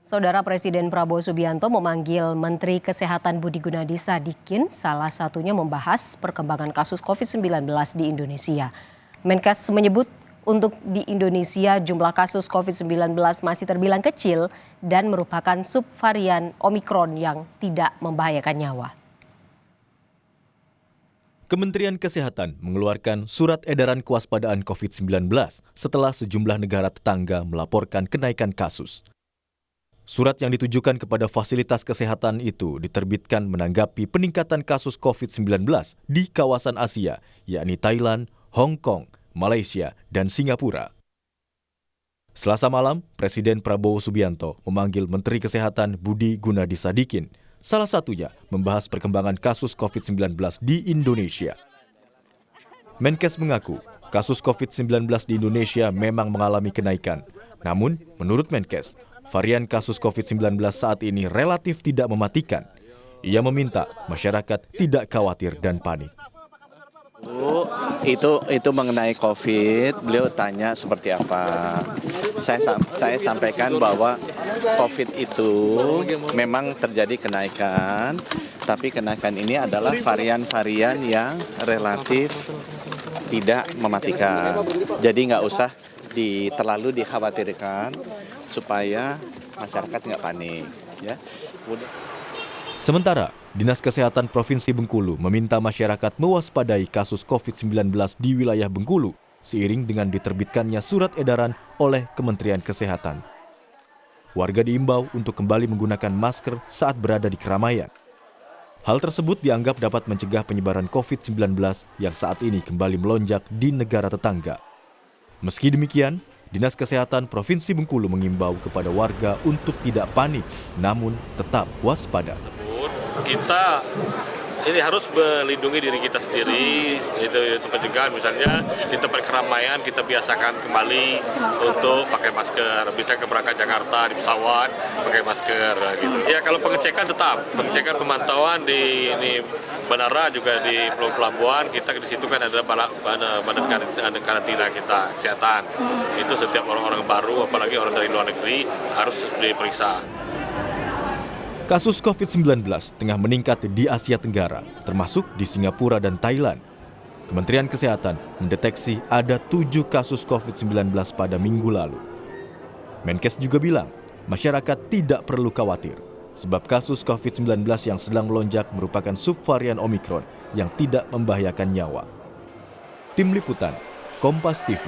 Saudara Presiden Prabowo Subianto memanggil Menteri Kesehatan Budi Gunadi Sadikin, salah satunya membahas perkembangan kasus COVID-19 di Indonesia. Menkes menyebut untuk di Indonesia jumlah kasus COVID-19 masih terbilang kecil dan merupakan subvarian Omikron yang tidak membahayakan nyawa. Kementerian Kesehatan mengeluarkan surat edaran kewaspadaan COVID-19 setelah sejumlah negara tetangga melaporkan kenaikan kasus. Surat yang ditujukan kepada fasilitas kesehatan itu diterbitkan menanggapi peningkatan kasus COVID-19 di kawasan Asia, yakni Thailand, Hong Kong, Malaysia, dan Singapura. Selasa malam, Presiden Prabowo Subianto memanggil Menteri Kesehatan Budi Gunadi Sadikin, salah satunya membahas perkembangan kasus COVID-19 di Indonesia. Menkes mengaku kasus COVID-19 di Indonesia memang mengalami kenaikan. Namun, menurut Menkes, varian kasus COVID-19 saat ini relatif tidak mematikan. Ia meminta masyarakat tidak khawatir dan panik. Itu mengenai COVID, beliau tanya seperti apa. Saya sampaikan bahwa COVID itu memang terjadi kenaikan, tapi kenaikan ini adalah varian-varian yang relatif tidak mematikan. Jadi nggak usah terlalu dikhawatirkan supaya masyarakat nggak panik. Ya. Sementara, Dinas Kesehatan Provinsi Bengkulu meminta masyarakat mewaspadai kasus COVID-19 di wilayah Bengkulu seiring dengan diterbitkannya surat edaran oleh Kementerian Kesehatan. Warga diimbau untuk kembali menggunakan masker saat berada di keramaian. Hal tersebut dianggap dapat mencegah penyebaran COVID-19 yang saat ini kembali melonjak di negara tetangga. Meski demikian, Dinas Kesehatan Provinsi Bengkulu mengimbau kepada warga untuk tidak panik, namun tetap waspada. Kita ini harus melindungi diri kita sendiri, itu pencegahan. Misalnya di tempat keramaian kita biasakan kembali untuk pakai masker. Bisa ke berangkat Jakarta di pesawat pakai masker gitu. Ya kalau pengecekan tetap, pengecekan pemantauan di bandara juga di pelabuhan kita di situ kan ada badan karantina kita kesehatan. Itu setiap orang-orang baru apalagi orang dari luar negeri harus diperiksa. Kasus COVID-19 tengah meningkat di Asia Tenggara, termasuk di Singapura dan Thailand. Kementerian Kesehatan mendeteksi ada 7 kasus COVID-19 pada minggu lalu. Menkes juga bilang, masyarakat tidak perlu khawatir, sebab kasus COVID-19 yang sedang melonjak merupakan subvarian Omikron yang tidak membahayakan nyawa. Tim Liputan, Kompas TV.